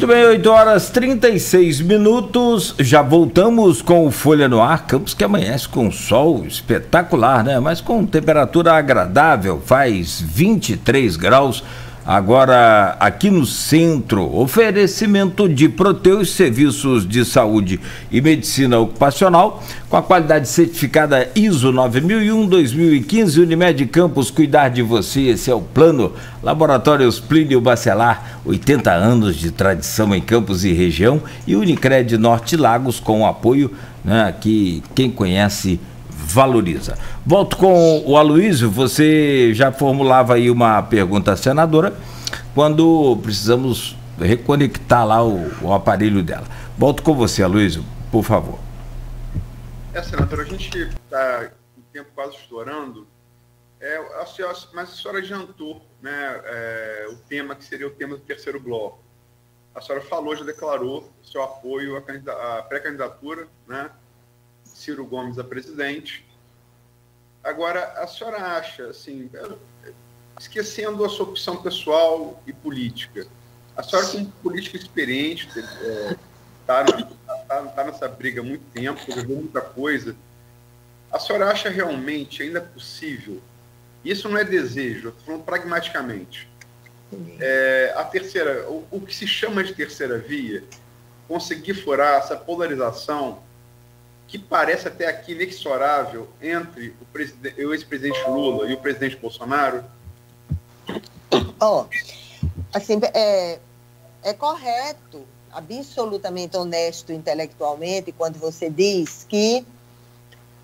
Muito bem, 8 horas 36 minutos, já voltamos com o Folha no Ar. Campos que amanhece com sol espetacular, né? Mas com temperatura agradável, faz 23 graus. Agora, aqui no centro, oferecimento de Proteus Serviços de Saúde e Medicina Ocupacional, com a qualidade certificada ISO 9001-2015, Unimed Campos, cuidar de você, esse é o plano. Laboratórios Plínio Bacelar, 80 anos de tradição em Campos e região, e Unicred Norte Lagos, com o apoio, né, que quem conhece valoriza. Volto com o Aloysio. Você já formulava aí uma pergunta à senadora quando precisamos reconectar lá o aparelho dela. Volto com você, Aloysio, por favor. Senadora, a gente está com o tempo quase estourando, mas a senhora adiantou, né, o tema que seria o tema do terceiro bloco. A senhora falou, já declarou seu apoio à pré-candidatura, né, Ciro Gomes a presidente. Agora, a senhora acha, assim, esquecendo a sua opção pessoal e política, a senhora como política experiente, está nessa briga há muito tempo, resolveu muita coisa, a senhora acha realmente ainda possível, isso não é desejo, eu estou falando pragmaticamente, a terceira, o que se chama de terceira via, conseguir furar essa polarização que parece até aqui inexorável entre o ex-presidente Lula e o presidente Bolsonaro? Assim, é correto, absolutamente honesto intelectualmente, quando você diz que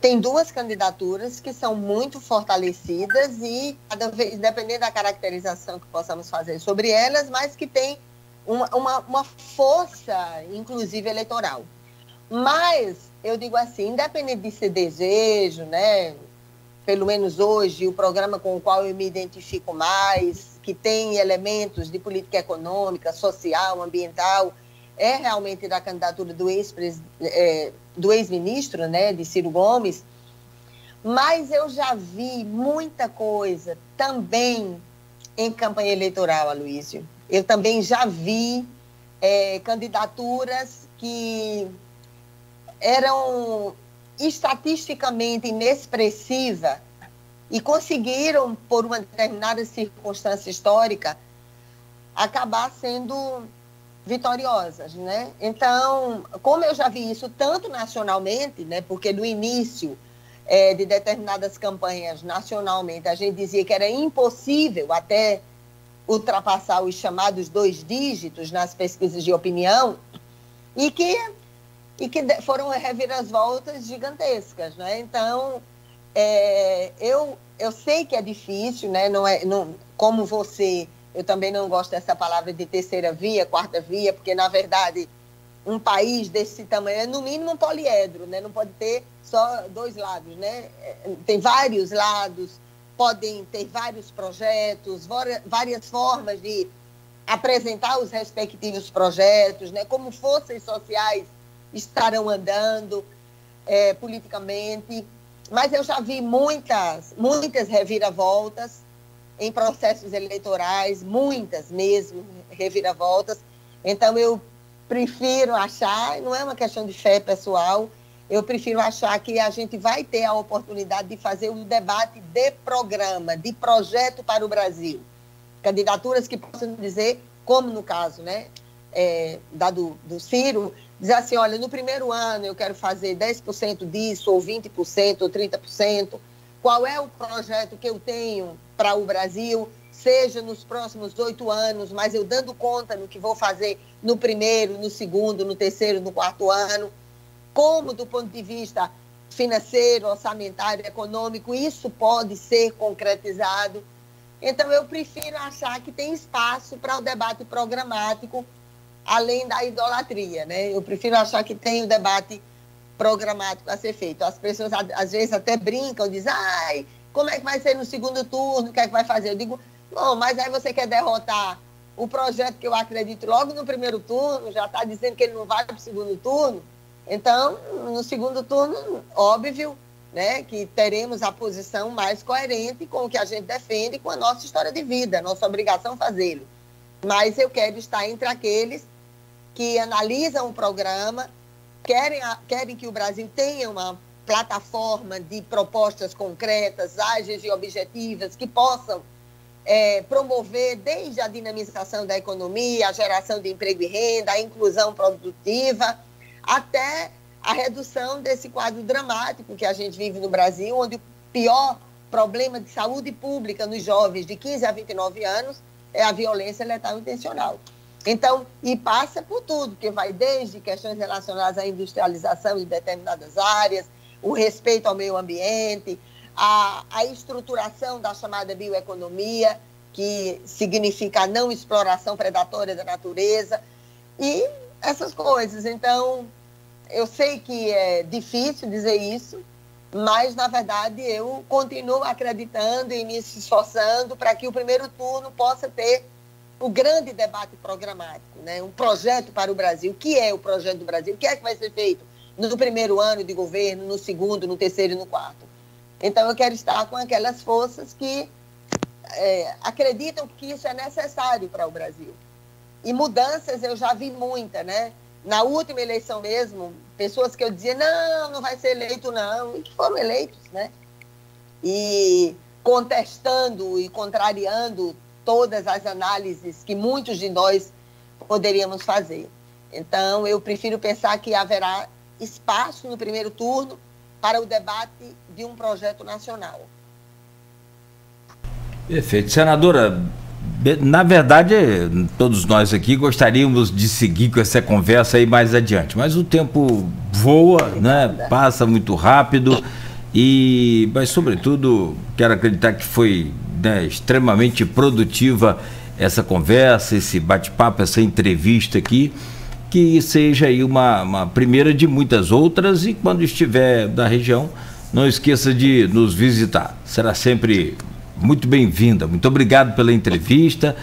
tem duas candidaturas que são muito fortalecidas e, cada vez, dependendo da caracterização que possamos fazer sobre elas, mas que tem uma força, inclusive, eleitoral. Mas, eu digo assim, independente de ser desejo, né, pelo menos hoje, o programa com o qual eu me identifico mais, que tem elementos de política econômica, social, ambiental, é realmente da candidatura do ex-ministro, né, de Ciro Gomes, mas eu já vi muita coisa também em campanha eleitoral, Aloysio. Eu também já vi candidaturas que eram estatisticamente inexpressivas e conseguiram, por uma determinada circunstância histórica, acabar sendo vitoriosas, né? Então, como eu já vi isso tanto nacionalmente, né, porque no início de determinadas campanhas nacionalmente a gente dizia que era impossível até ultrapassar os chamados 2 dígitos nas pesquisas de opinião e que foram reviravoltas gigantescas, né? Então, eu sei que é difícil, né? Como você, eu também não gosto dessa palavra de terceira via, quarta via, porque, na verdade, um país desse tamanho é, no mínimo, um poliedro, né? Não pode ter só 2 lados, né? Tem vários lados, podem ter vários projetos, várias formas de apresentar os respectivos projetos, né? Como forças sociais estarão andando politicamente, mas eu já vi muitas reviravoltas em processos eleitorais, muitas mesmo reviravoltas. Então eu prefiro achar, não é uma questão de fé pessoal, eu prefiro achar que a gente vai ter a oportunidade de fazer um debate de programa, de projeto para o Brasil. Candidaturas que possam dizer, como no caso, né, do Ciro, dizer assim, olha, no primeiro ano eu quero fazer 10% disso, ou 20%, ou 30%. Qual é o projeto que eu tenho para o Brasil, seja nos próximos 8 anos, mas eu dando conta no que vou fazer no primeiro, no segundo, no terceiro, no quarto ano. Como, do ponto de vista financeiro, orçamentário, econômico, isso pode ser concretizado. Então, eu prefiro achar que tem espaço para o debate programático, além da idolatria, né? Eu prefiro achar que tem o debate programático a ser feito. As pessoas, às vezes, até brincam, dizem, ai, como é que vai ser no segundo turno, o que é que vai fazer? Eu digo, não, mas aí você quer derrotar o projeto que eu acredito logo no primeiro turno, já está dizendo que ele não vai para o segundo turno. Então, no segundo turno, óbvio, né, que teremos a posição mais coerente com o que a gente defende, com a nossa história de vida, nossa obrigação fazê-lo. Mas eu quero estar entre aqueles que analisam o programa, querem que o Brasil tenha uma plataforma de propostas concretas, ágeis e objetivas, que possam promover desde a dinamização da economia, a geração de emprego e renda, a inclusão produtiva, até a redução desse quadro dramático que a gente vive no Brasil, onde o pior problema de saúde pública nos jovens de 15 a 29 anos é a violência letal intencional. Então, e passa por tudo, que vai desde questões relacionadas à industrialização de determinadas áreas, o respeito ao meio ambiente, a estruturação da chamada bioeconomia, que significa a não exploração predatória da natureza, e essas coisas. Então, eu sei que é difícil dizer isso, mas, na verdade, eu continuo acreditando e me esforçando para que o primeiro turno possa ter o grande debate programático, né? Um projeto para o Brasil. O que é o projeto do Brasil? O que é que vai ser feito no primeiro ano de governo, no segundo, no terceiro e no quarto? Então, eu quero estar com aquelas forças que acreditam que isso é necessário para o Brasil. E mudanças eu já vi muita, né? Na última eleição mesmo, pessoas que eu dizia, não vai ser eleito, não, e que foram eleitos, né? E contestando e contrariando todas as análises que muitos de nós poderíamos fazer. Então, eu prefiro pensar que haverá espaço no primeiro turno para o debate de um projeto nacional. Perfeito. Senadora, na verdade, todos nós aqui gostaríamos de seguir com essa conversa aí mais adiante, mas o tempo voa, né? Passa muito rápido, mas, sobretudo, quero acreditar que foi, né, extremamente produtiva essa conversa, esse bate-papo, essa entrevista aqui, que seja aí uma primeira de muitas outras, e quando estiver na região, não esqueça de nos visitar. Será sempre muito bem-vinda. Muito obrigado pela entrevista,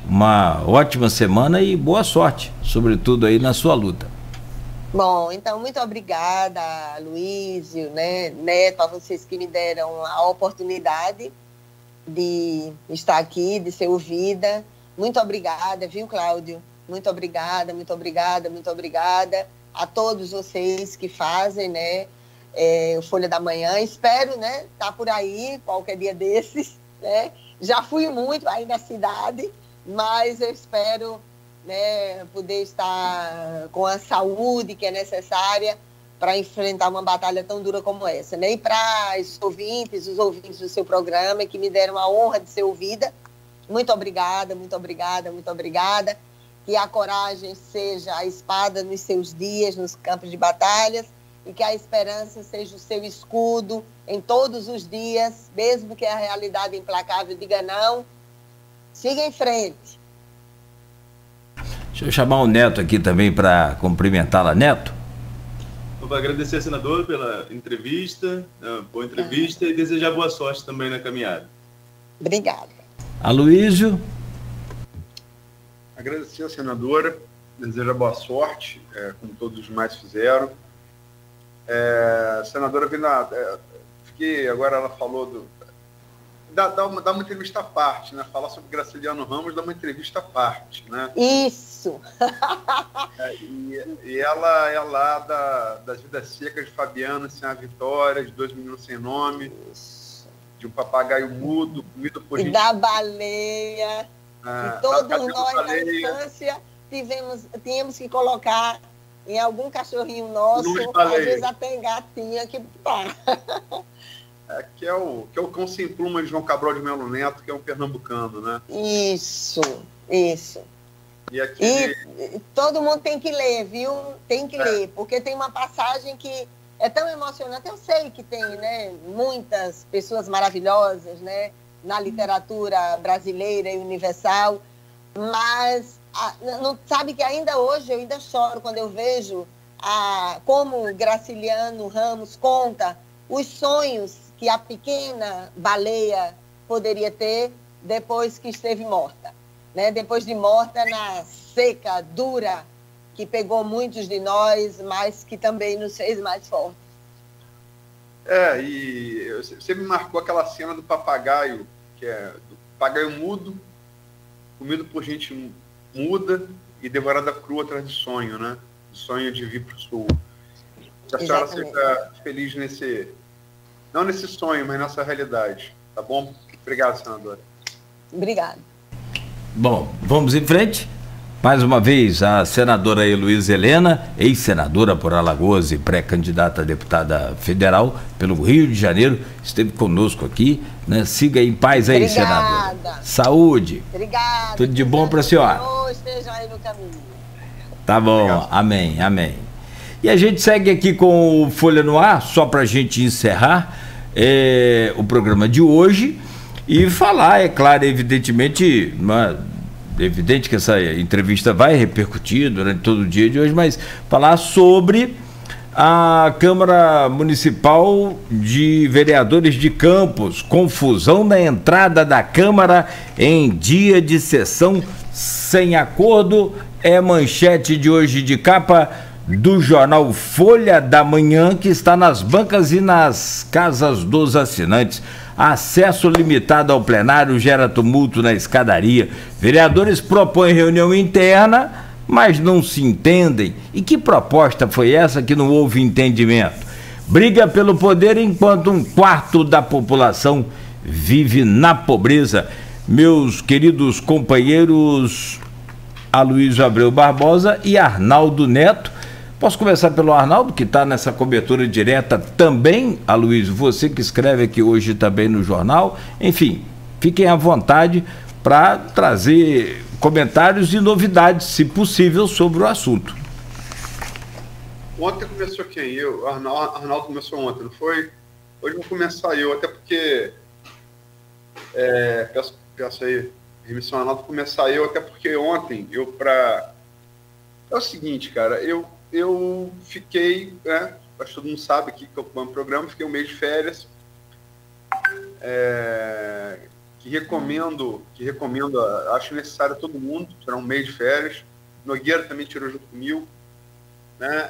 uma ótima semana e boa sorte, sobretudo aí na sua luta. Bom, então, muito obrigada, Luísio, né, Neto, a vocês que me deram a oportunidade de estar aqui, de ser ouvida. Muito obrigada, viu, Cláudio? Muito obrigada, muito obrigada, muito obrigada a todos vocês que fazem, né, o Folha da Manhã. Espero, né, estar por aí qualquer dia desses, né? Já fui muito aí na cidade, mas eu espero, né, poder estar com a saúde que é necessária para enfrentar uma batalha tão dura como essa, né? E para os ouvintes do seu programa, que me deram a honra de ser ouvida, muito obrigada, muito obrigada, muito obrigada. Que a coragem seja a espada nos seus dias, nos campos de batalhas, e que a esperança seja o seu escudo em todos os dias, mesmo que a realidade implacável diga não, siga em frente. Deixa eu chamar o Neto aqui também para cumprimentá-la. Neto? Eu vou agradecer a senadora pela entrevista, boa entrevista, e desejar boa sorte também na caminhada. Obrigada. Aloísio? Agradecer a senadora, desejar boa sorte, como todos os demais fizeram. Senadora Vina, fiquei, agora ela falou dá uma entrevista à parte, né? Falar sobre Graciliano Ramos dá uma entrevista à parte, né? Isso! E ela é lá das Vidas Secas de Fabiana, sem a Vitória, de 2 Meninos Sem Nome, isso. De um papagaio mudo, comido por gente... Da baleia, e todos nós na infância tínhamos que colocar em algum cachorrinho nosso, às vezes até em gatinha que tá. Que é o Cão Sem Pluma de João Cabral de Melo Neto, que é um pernambucano, né? Isso. E todo mundo tem que ler, viu? Tem que ler, porque tem uma passagem que é tão emocionante. Eu sei que tem, né, muitas pessoas maravilhosas, né, na literatura brasileira e universal, mas não sabe que ainda hoje eu ainda choro quando eu vejo como Graciliano Ramos conta os sonhos que a pequena baleia poderia ter depois que esteve morta, né? Depois de morta na seca dura que pegou muitos de nós, mas que também nos fez mais fortes. E você me marcou aquela cena do papagaio, que é do papagaio mudo, comido por gente muda, e Devorada Crua atrás de sonho, né? De sonho de vir para o sul. Que a senhora seja feliz não nesse sonho, mas nessa realidade. Tá bom? Obrigado, senadora. Obrigada. Bom, vamos em frente. Mais uma vez, a senadora Heloísa Helena, ex-senadora por Alagoas e pré-candidata a deputada federal pelo Rio de Janeiro, esteve conosco aqui, né? Siga em paz aí, senadora. Saúde. Obrigada. Tudo de bom para a senhora. Esteja aí no caminho. Tá bom. Obrigado. Amém, amém. E a gente segue aqui com o Folha no Ar, só para a gente encerrar o programa de hoje e falar, é claro, evidentemente, evidente que essa entrevista vai repercutir durante todo o dia de hoje, mas falar sobre a Câmara Municipal de Vereadores de Campos, confusão na entrada da Câmara em dia de sessão sem acordo, é manchete de hoje de capa do jornal Folha da Manhã, que está nas bancas e nas casas dos assinantes. Acesso limitado ao plenário gera tumulto na escadaria. Vereadores propõem reunião interna, mas não se entendem. E que proposta foi essa que não houve entendimento? Briga pelo poder enquanto um quarto da população vive na pobreza. Meus queridos companheiros Aloysio Abreu Barbosa e Arnaldo Neto. Posso começar pelo Arnaldo, que está nessa cobertura direta também, Aloysio, você que escreve aqui hoje também no jornal. Enfim, fiquem à vontade para trazer comentários e novidades, se possível, sobre o assunto. Ontem começou quem? Eu, Arnaldo começou ontem, não foi? Hoje vou começar eu, até porque peço aí, remissão Arnaldo, começar eu, até porque ontem é o seguinte, cara, eu fiquei, né, acho que todo mundo sabe aqui que eu acompanho o programa, fiquei um mês de férias, que recomendo, acho necessário a todo mundo tirar um mês de férias. Nogueira também tirou junto comigo, né?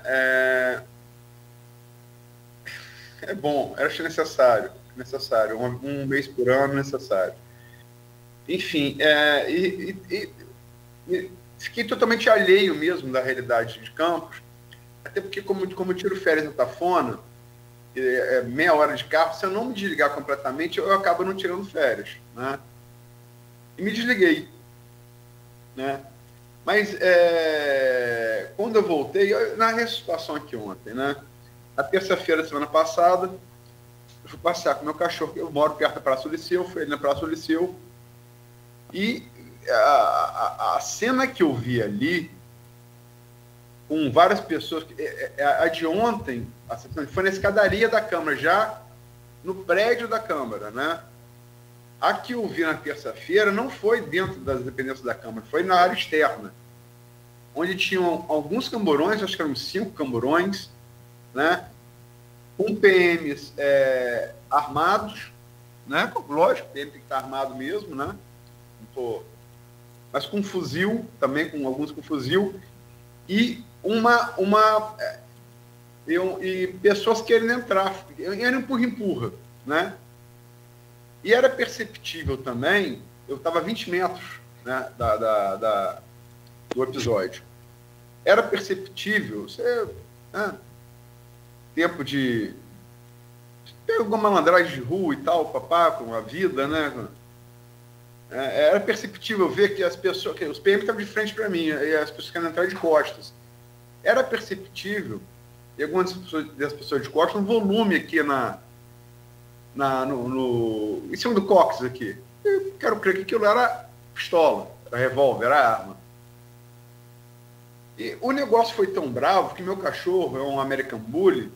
É bom, acho necessário, um mês por ano necessário. Enfim, fiquei totalmente alheio mesmo da realidade de Campos, até porque como eu tiro férias na Tafona, meia hora de carro, se eu não me desligar completamente, eu acabo não tirando férias, né? E me desliguei, né? Mas quando eu voltei, na situação aqui ontem, né? Na terça-feira da semana passada, eu fui passear com meu cachorro, eu moro perto da Praça do Liceu, fui ali na Praça do Liceu, e a cena que eu vi ali, com várias pessoas, a de ontem, foi na escadaria da Câmara, já no prédio da Câmara, né? A que eu vi na terça-feira não foi dentro das dependências da Câmara, foi na área externa, onde tinham alguns camburões, acho que eram 5 camburões, né? Com PMs armados, né? Lógico, o PM tem que estar armado mesmo, né? Mas com fuzil, também com alguns com fuzil, e e pessoas querendo entrar, era empurra, né? E era perceptível também, eu estava a 20 metros, né, do episódio, era perceptível, tempo de ter alguma malandragem de rua e tal, papá, com a vida, né? Era perceptível ver que os PM estavam de frente para mim, e as pessoas querendo entrar de costas. Era perceptível, e algumas das pessoas de costas, um volume aqui em cima do cóccix aqui. Eu quero crer que aquilo era pistola, era revólver, era arma. E o negócio foi tão bravo que meu cachorro, é um American Bully,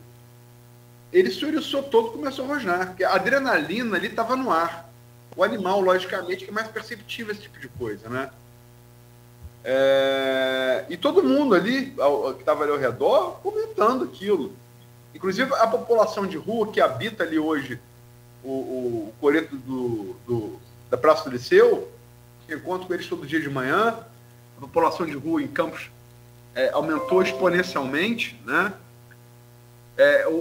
ele se oriçou todo e começou a rosnar, porque a adrenalina ali estava no ar. O animal, logicamente, que é mais perceptível esse tipo de coisa, né? E todo mundo ali, que estava ali ao redor, comentando aquilo. Inclusive, a população de rua que habita ali hoje o coreto da Praça do Liceu, que eu encontro com eles todo dia de manhã, a população de rua em Campos aumentou exponencialmente, né?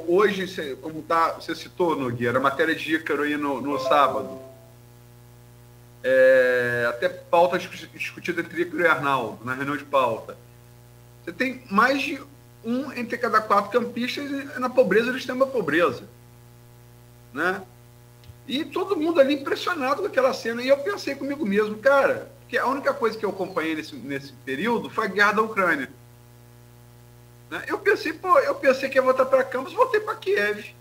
Hoje, como você citou, Nogueira, a matéria de Ícaro aí no sábado, até pauta discutida entre Ícaro e Arnaldo, na reunião de pauta. Você tem mais de um entre cada 4 campistas na pobreza do extrema pobreza. Né? E todo mundo ali impressionado com aquela cena. E eu pensei comigo mesmo, cara, que a única coisa que eu acompanhei nesse período foi a guerra da Ucrânia. Né? Eu pensei que ia voltar para Campos, voltei para Kiev,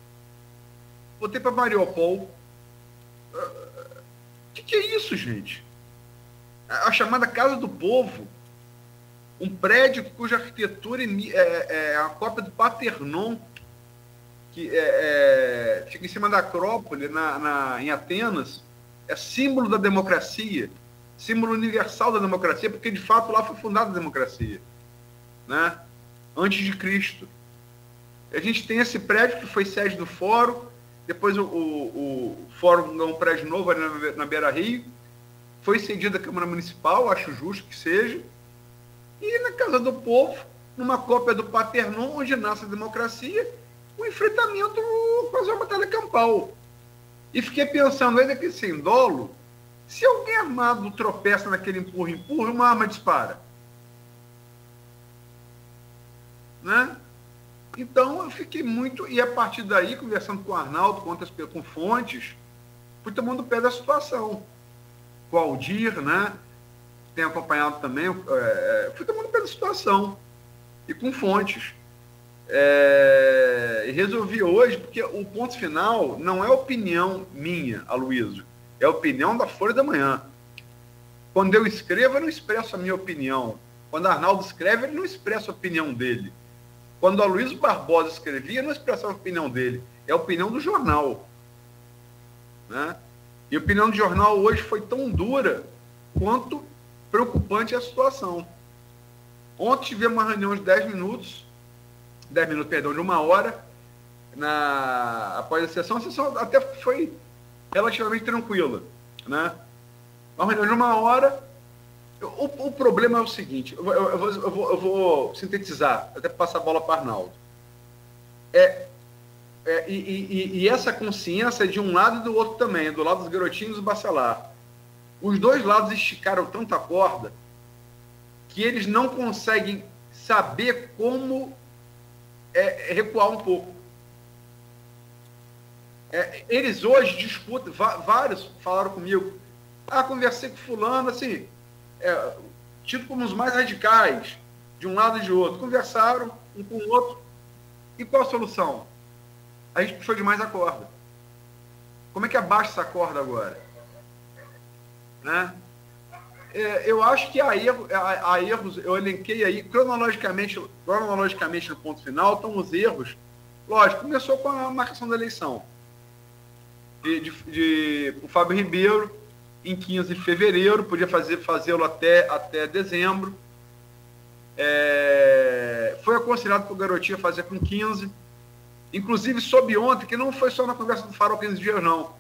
voltei para Mariupol. O que é isso, gente? A chamada Casa do Povo, um prédio cuja arquitetura é a cópia do Parthenon, que fica em cima da Acrópole, em Atenas, é símbolo da democracia, símbolo universal da democracia, porque de fato lá foi fundada a democracia, né? Antes de Cristo. A gente tem esse prédio que foi sede do fórum, depois o fórum ganhou um prédio novo ali na Beira Rio, foi cedido à Câmara Municipal, acho justo que seja, e na Casa do Povo, numa cópia do Parthenon, onde nasce a democracia, o enfrentamento quase uma batalha campal. E fiquei pensando, ainda que sem dolo, se alguém armado tropeça naquele empurra, uma arma dispara. Né? Então eu fiquei muito, e a partir daí, conversando com o Arnaldo, com fontes, fui tomando pé da situação. Com o Aldir, né? Tenho acompanhado também, fui tomando pé da situação. E com fontes. E resolvi hoje, porque o ponto final não é opinião minha, Aloysio, é a opinião da Folha da Manhã. Quando eu escrevo, eu não expresso a minha opinião. Quando Arnaldo escreve, ele não expressa a opinião dele. Quando a Aloysio Barbosa escrevia, não expressava a opinião dele. É a opinião do jornal. Né? E a opinião do jornal hoje foi tão dura quanto preocupante a situação. Ontem tivemos uma reunião de 10 minutos, de 1 hora, após a sessão até foi relativamente tranquila. Né? Uma reunião de 1 hora. O problema é o seguinte, eu vou sintetizar, até para passar a bola para Arnaldo. E essa consciência é de um lado e do outro também, do lado dos garotinhos e do Bacelar. Os dois lados esticaram tanta corda que eles não conseguem saber como recuar um pouco. Eles hoje disputam, vários falaram comigo, conversei com fulano, assim, tido como os mais radicais, de um lado e de outro, conversaram um com o outro, e qual a solução? A gente puxou demais a corda. Como é que abaixa essa corda agora? Né? Eu acho que há erros, eu elenquei aí, cronologicamente no ponto final, estão os erros. Lógico, começou com a marcação da eleição. O Fábio Ribeiro, em 15 de fevereiro, podia fazê-lo até dezembro. Foi aconselhado para o Garotinho fazer com 15. Inclusive, soube ontem, que não foi só na conversa do Farol 15 dias, não.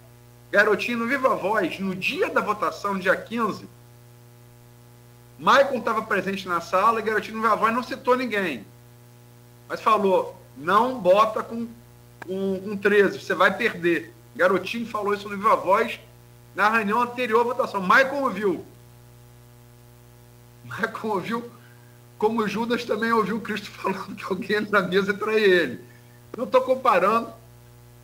Garotinho, no Viva Voz, no dia da votação, no dia 15, Maicon estava presente na sala e Garotinho no Viva Voz não citou ninguém. Mas falou, não bota com 13, você vai perder. Garotinho falou isso no Viva Voz na reunião anterior à votação. Maicon ouviu, como Judas também ouviu Cristo falando que alguém na mesa traía ele. Não estou comparando,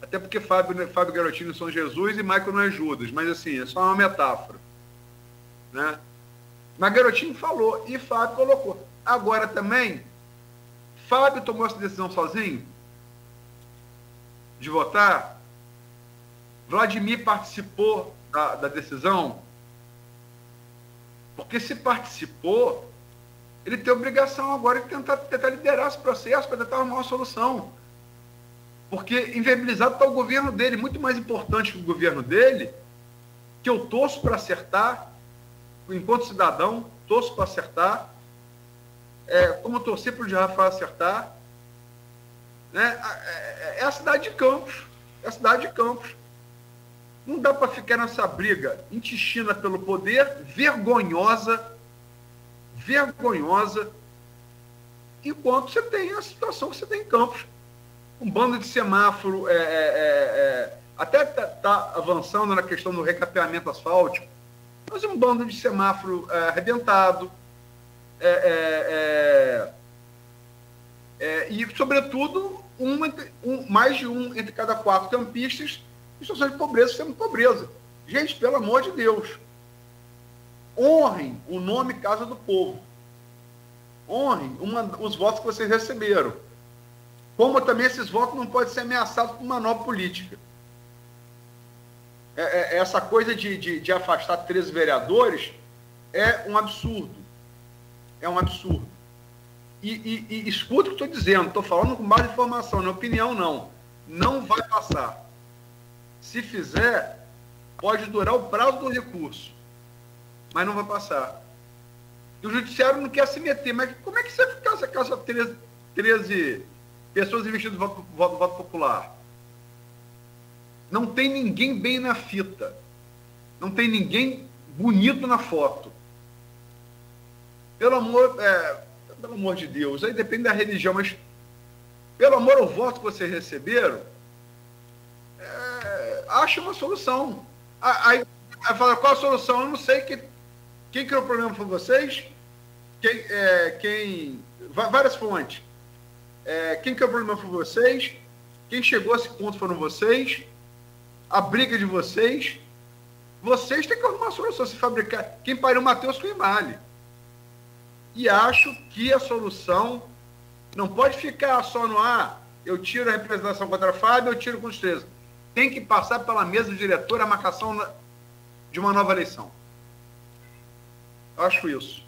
até porque Fábio Garotinho são Jesus e Maicon não é Judas, mas assim, é só uma metáfora. Né? Mas Garotinho falou e Fábio colocou. Agora também, Fábio tomou essa decisão sozinho de votar. Vladimir participou da decisão, porque se participou, ele tem obrigação agora de tentar liderar esse processo para tentar arrumar uma solução. Porque inviabilizado está o governo dele, muito mais importante que o governo dele, que eu torço para acertar, enquanto cidadão, torço para acertar, como eu torci para o Rafael acertar, né? É a cidade de Campos. Não dá para ficar nessa briga intestina pelo poder, vergonhosa, enquanto você tem a situação que você tem em Campos. Um bando de semáforo, até está avançando na questão do recapeamento asfáltico, Mas um bando de semáforo arrebentado, e, sobretudo, mais de um entre cada 4 campistas em situação de pobreza, extrema pobreza. Gente, pelo amor de Deus, honrem o nome Casa do Povo. Honrem os votos que vocês receberam. Como também esses votos não podem ser ameaçados por manobra política. Essa coisa de afastar 13 vereadores é um absurdo. É um absurdo. E escuta o que eu estou dizendo, estou falando com base de informação, não é opinião, não. Não vai passar. Se fizer, pode durar o prazo do recurso, mas não vai passar. E o judiciário não quer se meter, mas como é que você fica essa casa 13 pessoas investidas no voto popular? Não tem ninguém bem na fita. Não tem ninguém bonito na foto. Pelo amor de Deus, aí depende da religião, mas pelo amor ao voto que vocês receberam, acha uma solução. Aí fala, qual a solução? Eu não sei. Quem criou o problema foi vocês? Várias fontes. Quem criou o problema foi vocês? Quem chegou a esse ponto foram vocês? A briga de vocês? Vocês têm que arrumar uma solução, se fabricar. Quem pariu o Matheus com o Imale. E acho que a solução não pode ficar só no eu tiro a representação contra a Fábio, eu tiro com os 13. Tem que passar pela mesa diretora a marcação de uma nova eleição. Eu acho isso.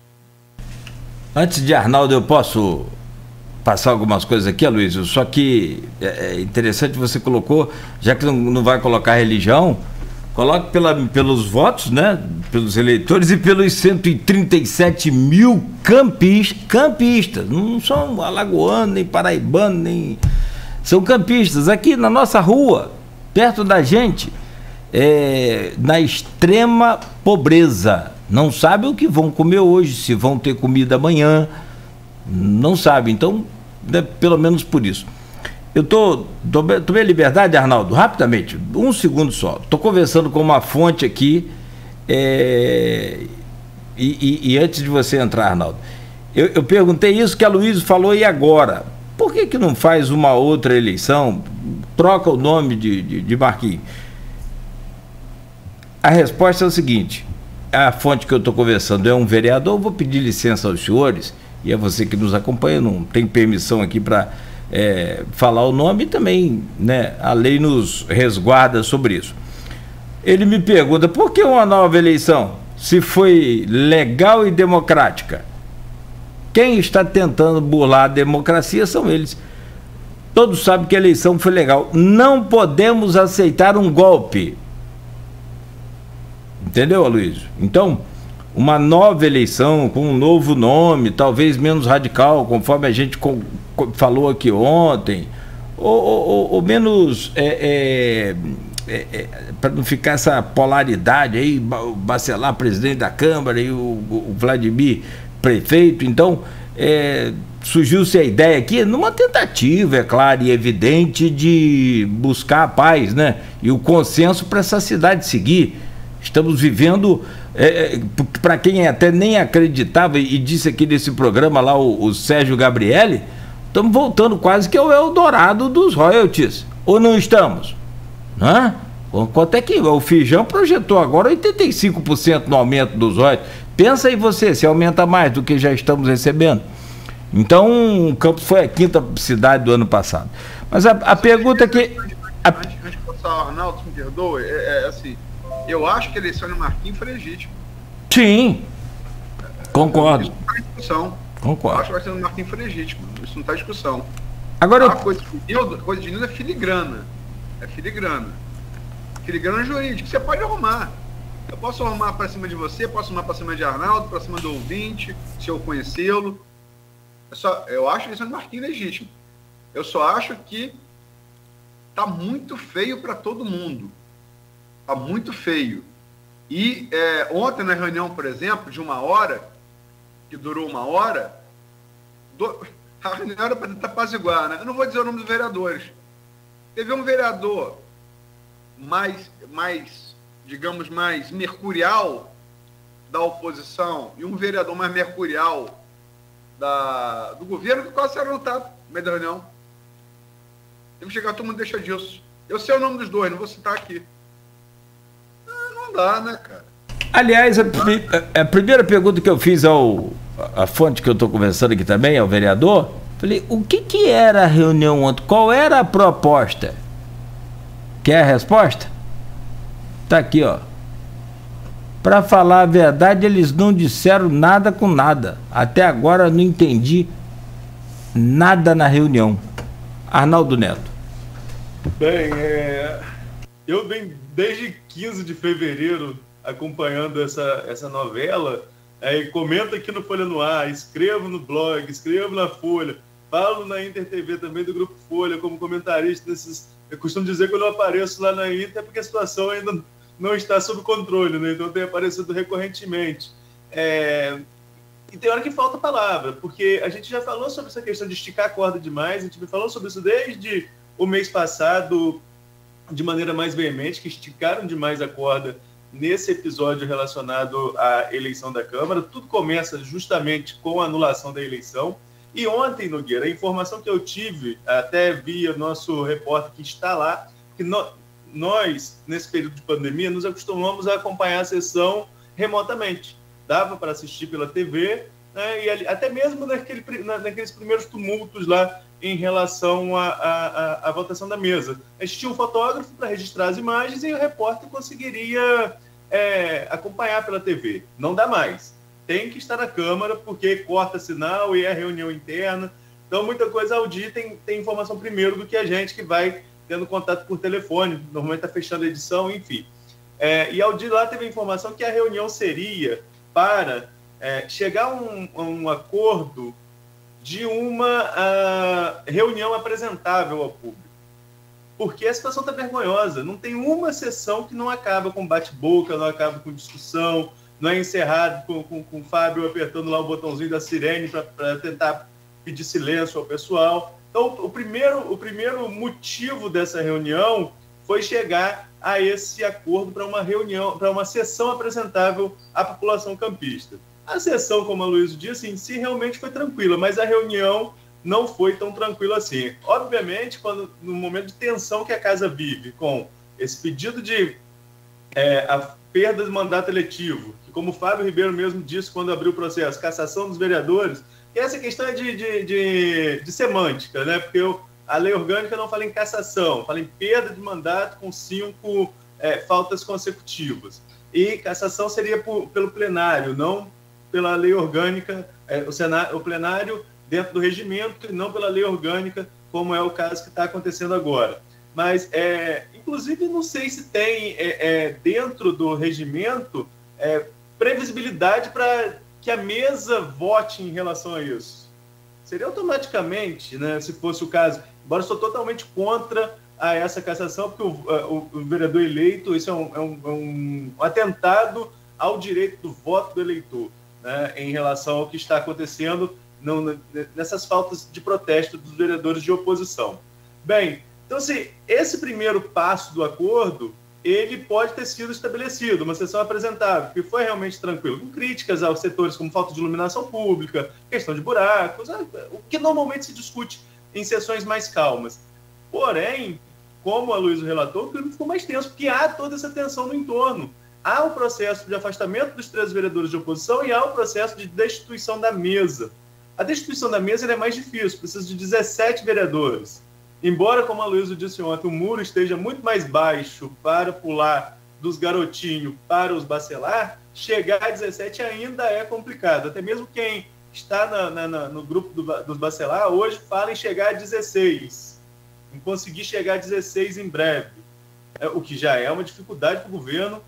Antes de Arnaldo, eu posso passar algumas coisas aqui, Aloysio? Só que é interessante, você colocou, já que não vai colocar religião, coloque pelos votos, né? Pelos eleitores e pelos 137 mil campistas. Não são alagoanos, nem paraibanos, nem... São campistas. Aqui na nossa rua, perto da gente, na extrema pobreza. Não sabem o que vão comer hoje, se vão ter comida amanhã. Não sabem. Então, pelo menos por isso. Eu tomei a liberdade, Arnaldo, rapidamente, 1 segundo só. Estou conversando com uma fonte aqui, e antes de você entrar, Arnaldo, eu perguntei isso que a Aloysio falou, e agora? Por que não faz uma outra eleição? Troca o nome de Marquinhos. A resposta é o seguinte: a fonte que eu estou conversando é um vereador. Vou pedir licença aos senhores, e a você que nos acompanha, não tem permissão aqui para falar o nome, e também, né, a lei nos resguarda sobre isso. Ele me pergunta, por que uma nova eleição, se foi legal e democrática? Quem está tentando burlar a democracia são eles. Todos sabem que a eleição foi legal. Não podemos aceitar um golpe. Entendeu, Aloysio? Então, uma nova eleição com um novo nome, talvez menos radical, conforme a gente falou aqui ontem, ou menos, para não ficar essa polaridade aí, o Bacelar presidente da Câmara e o Vladimir prefeito. Então, surgiu-se a ideia aqui, numa tentativa, é claro e evidente, de buscar a paz, né? E o consenso para essa cidade seguir. Estamos vivendo, para quem até nem acreditava, e disse aqui nesse programa lá o Sérgio Gabrielli, estamos voltando quase que ao Eldorado dos royalties. Ou não estamos? Não é? Quanto é que o Feijão projetou agora 85% no aumento dos royalties? Pensa aí você, se aumenta mais do que já estamos recebendo. Então, Campos foi a 5ª cidade do ano passado. Mas a pergunta que... Antes de passar ao Arnaldo, me perdoe, assim... Eu acho que a eleição de Marquinhos foi legítima. Sim, concordo. Isso não está em discussão. Concordo. Eu acho que a eleição de Marquinhos foi legítima. Isso não está em discussão. Agora, a coisa de Nildo é filigrana. É filigrana. Filigrana jurídica. Você pode arrumar. Eu posso arrumar para cima de você, posso arrumar para cima de Arnaldo, para cima do ouvinte, se eu conhecê-lo. Eu acho a eleição de Marquinhos legítima. Eu só acho que está muito feio para todo mundo. Está muito feio. E ontem, na reunião, por exemplo, de 1 hora, que durou 1 hora, a reunião era para tentar apaziguar, né? Eu não vou dizer o nome dos vereadores. Teve um vereador mais, digamos, mais mercurial, da oposição e um vereador mais mercurial do governo, que quase não está no meio da reunião. Tem que chegar, todo mundo deixa disso. Eu sei o nome dos dois, não vou citar aqui. Não dá, né, cara? Aliás, a primeira pergunta que eu fiz a fonte que eu estou conversando aqui também, ao vereador, falei, o que era a reunião ontem? Qual era a proposta? Quer a resposta? Tá aqui, ó. Para falar a verdade, eles não disseram nada com nada. Até agora não entendi nada na reunião. Arnaldo Neto. Bem, eu venho desde 15 de fevereiro acompanhando essa novela, e comento aqui no Folha no Ar, escrevo no blog, escrevo na Folha, falo na Inter TV também do Grupo Folha como comentarista desses. Eu costumo dizer que eu não apareço lá na Inter porque a situação ainda não está sob controle, né? Então tem aparecido recorrentemente. E tem hora que falta palavra, porque a gente já falou sobre essa questão de esticar a corda demais, a gente falou sobre isso desde o mês passado, de maneira mais veemente, que esticaram demais a corda nesse episódio relacionado à eleição da Câmara. Tudo começa justamente com a anulação da eleição. E ontem, Nogueira, a informação que eu tive, até via nosso repórter que está lá, que nós, nesse período de pandemia, nos acostumamos a acompanhar a sessão remotamente. Dava para assistir pela TV, né, e até mesmo naqueles primeiros tumultos lá em relação à votação da mesa. A gente tinha um fotógrafo para registrar as imagens e o repórter conseguiria acompanhar pela TV. Não dá mais. Tem que estar na Câmara, porque corta sinal e é reunião interna. Então, muita coisa, a Aldir tem informação primeiro do que a gente, que vai tendo contato por telefone. Normalmente está fechando a edição, enfim. E a Aldir lá teve a informação que a reunião seria para chegar a um acordo de uma reunião apresentável ao público. Porque a situação está vergonhosa. Não tem uma sessão que não acaba com bate-boca, não acaba com discussão, não é encerrado com o Fábio apertando lá o botãozinho da sirene para tentar pedir silêncio ao pessoal. Então, o primeiro motivo dessa reunião foi chegar a esse acordo para uma reunião, para uma sessão apresentável à população campista. A sessão, como a Luísa disse, em si realmente foi tranquila, mas a reunião não foi tão tranquila assim. Obviamente, no momento de tensão que a casa vive, com esse pedido de a perda do mandato eletivo, que, como o Fábio Ribeiro mesmo disse quando abriu o processo, cassação dos vereadores, e essa questão é de semântica, né? Porque a lei orgânica não fala em cassação, fala em perda de mandato com 5 faltas consecutivas. E cassação seria pelo plenário, não pela lei orgânica, o plenário dentro do regimento e não pela lei orgânica, como é o caso que está acontecendo agora. Mas, inclusive, não sei se tem dentro do regimento previsibilidade para que a mesa vote em relação a isso. Seria automaticamente, né, se fosse o caso, embora eu sou totalmente contra essa cassação, porque o vereador eleito, isso é um atentado ao direito do voto do eleitor, né, em relação ao que está acontecendo nessas faltas de protesto dos vereadores de oposição. Bem, então, assim, esse primeiro passo do acordo, ele pode ter sido estabelecido, uma sessão apresentável, que foi realmente tranquilo, com críticas aos setores como falta de iluminação pública, questão de buracos, o que normalmente se discute em sessões mais calmas. Porém, como a Luísa relatou, o clima ficou mais tenso, porque há toda essa tensão no entorno. Há o processo de afastamento dos 3 vereadores de oposição e há o processo de destituição da mesa. A destituição da mesa é mais difícil, precisa de 17 vereadores. Embora, como a Luísa disse ontem, o muro esteja muito mais baixo para pular dos garotinhos para os bacelar, chegar a 17 ainda é complicado. Até mesmo quem está no grupo dos bacelar hoje fala em chegar a 16, em conseguir chegar a 16 em breve, o que já é uma dificuldade para o governo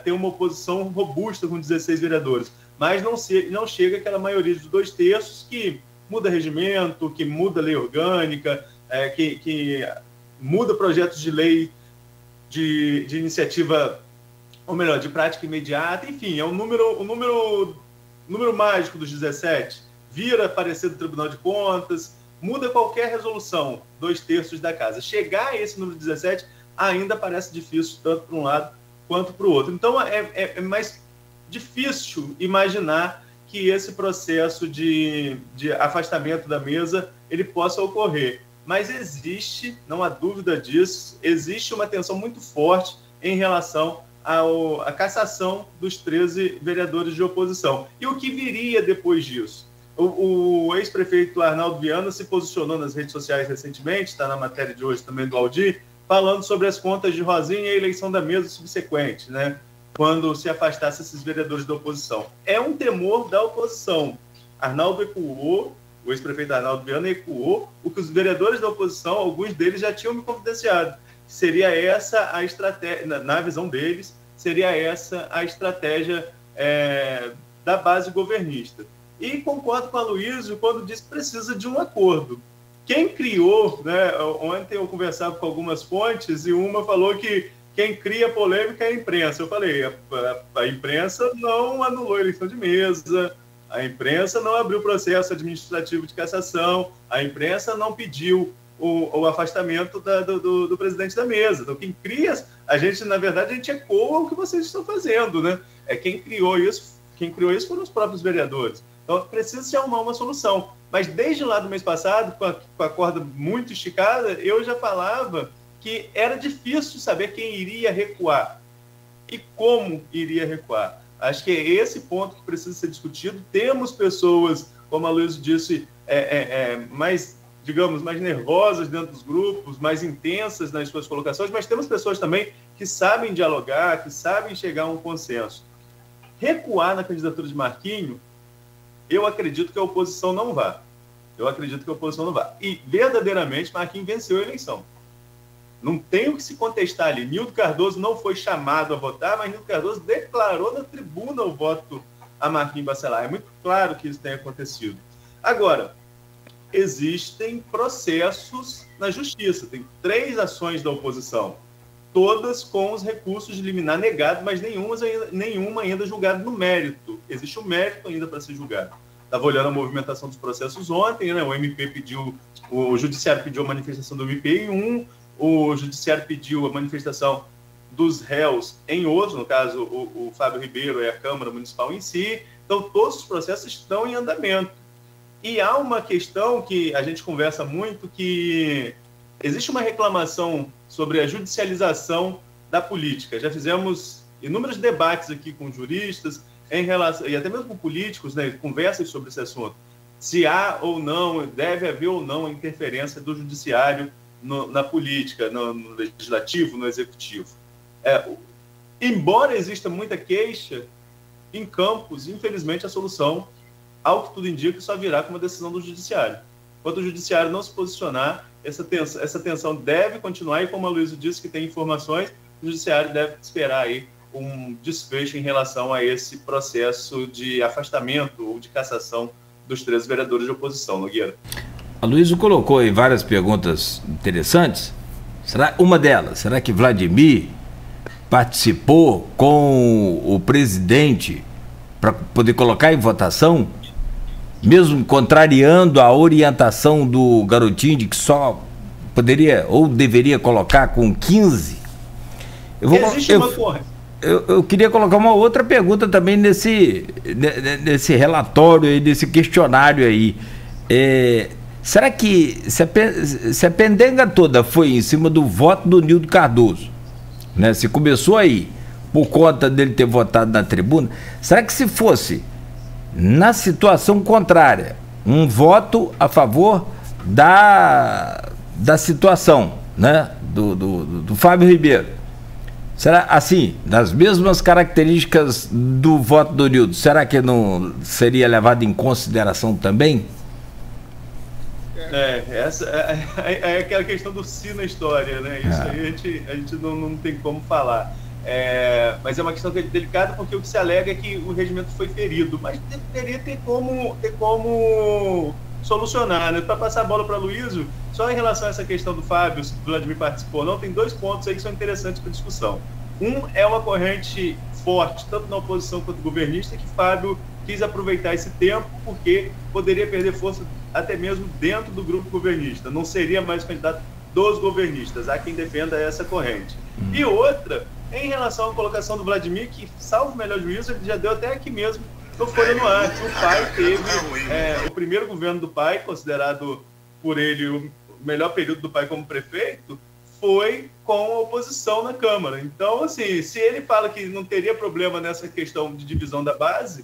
ter uma oposição robusta com 16 vereadores. Mas não chega aquela maioria de 2/3 que muda regimento, que muda lei orgânica, que muda projetos de lei de iniciativa, ou melhor, de prática imediata, enfim, é um número mágico dos 17, vira parecer do Tribunal de Contas, muda qualquer resolução, 2/3 da casa. Chegar a esse número 17 ainda parece difícil, tanto para um lado quanto para o outro. Então, é mais difícil imaginar que esse processo de afastamento da mesa ele possa ocorrer. Mas existe, não há dúvida disso, existe uma tensão muito forte em relação à cassação dos 13 vereadores de oposição. E o que viria depois disso? O ex-prefeito Arnaldo Viana se posicionou nas redes sociais recentemente, está na matéria de hoje também do Aldir, falando sobre as contas de Rosinha e a eleição da mesa subsequente, né? Quando se afastasse esses vereadores da oposição. É um temor da oposição. Arnaldo ecoou, o ex-prefeito Arnaldo Viana ecoou o que os vereadores da oposição, alguns deles já tinham me confidenciado. Seria essa a estratégia, na visão deles, seria essa a estratégia da base governista. E concordo com a Luísa quando diz que precisa de um acordo. Quem criou, né, ontem eu conversava com algumas fontes e uma falou que quem cria polêmica é a imprensa. Eu falei, a imprensa não anulou a eleição de mesa, a imprensa não abriu processo administrativo de cassação, a imprensa não pediu o afastamento do presidente da mesa. Então, quem cria, na verdade, a gente ecoa o que vocês estão fazendo, né? Quem criou isso foram os próprios vereadores. Então, precisa se arrumar uma solução. Mas desde lá do mês passado, com a corda muito esticada, eu já falava que era difícil saber quem iria recuar e como iria recuar. Acho que é esse ponto que precisa ser discutido. Temos pessoas, como a Luísa disse, mais, digamos, mais nervosas dentro dos grupos, mais intensas nas suas colocações, mas temos pessoas também que sabem dialogar, que sabem chegar a um consenso. Recuar na candidatura de Marquinho, eu acredito que a oposição não vá. E, verdadeiramente, Marquinho venceu a eleição. Não tem o que se contestar ali. Nildo Cardoso não foi chamado a votar, mas Nildo Cardoso declarou na tribuna o voto a Marquinhos Bacelar. É muito claro que isso tem acontecido. Agora, existem processos na justiça. Tem 3 ações da oposição, todas com os recursos de liminar negados, mas nenhuma ainda julgada no mérito. Existe um mérito ainda para ser julgado. Estava olhando a movimentação dos processos ontem, né? O Judiciário pediu a manifestação do MP em um, o Judiciário pediu a manifestação dos réus em outro, no caso o Fábio Ribeiro e a Câmara Municipal em si. Então, todos os processos estão em andamento. E há uma questão que a gente conversa muito, que existe uma reclamação sobre a judicialização da política. Já fizemos inúmeros debates aqui com juristas, em relação, e até mesmo com políticos, né, conversas sobre esse assunto. Se há ou não, deve haver ou não a interferência do judiciário na política, no legislativo, no executivo. Embora exista muita queixa, em Campos, infelizmente, a solução, ao que tudo indica, só virá com uma decisão do judiciário. Enquanto o judiciário não se posicionar, essa tensão deve continuar, e como a Luísa disse que tem informações, o judiciário deve esperar aí um desfecho em relação a esse processo de afastamento ou de cassação dos 13 vereadores de oposição, Nogueira. A Luísa colocou aí várias perguntas interessantes. Uma delas, será que Vladimir participou com o presidente para poder colocar em votação, mesmo contrariando a orientação do Garotinho de que só poderia ou deveria colocar com 15? Eu queria colocar uma outra pergunta também nesse relatório aí, nesse questionário aí. Será que se a pendenga toda foi em cima do voto do Nildo Cardoso, né? Se começou aí por conta dele ter votado na tribuna, será que se fosse na situação contrária, um voto a favor da situação, né, do Fábio Ribeiro, será assim, das mesmas características do voto do Nildo, será que não seria levado em consideração também? Essa é aquela questão do si na história, né? Isso aí a gente não tem como falar. Mas é uma questão delicada, porque o que se alega é que o regimento foi ferido, mas deveria ter como solucionar, né? Para passar a bola para Luísa, só em relação a essa questão do Fábio, se o Vladimir participou ou não, tem 2 pontos aí que são interessantes para discussão. Um é uma corrente forte, tanto na oposição quanto governista, que Fábio quis aproveitar esse tempo porque poderia perder força até mesmo dentro do grupo governista. Não seria mais candidato dos governistas. Há quem defenda essa corrente. E outra Em relação à colocação do Vladimir, que, salvo o melhor juízo, ele já deu até aqui mesmo no Folha no Ar, que o pai teve o primeiro governo do pai, considerado por ele o melhor período do pai como prefeito, foi com a oposição na Câmara. Então, assim, se ele fala que não teria problema nessa questão de divisão da base,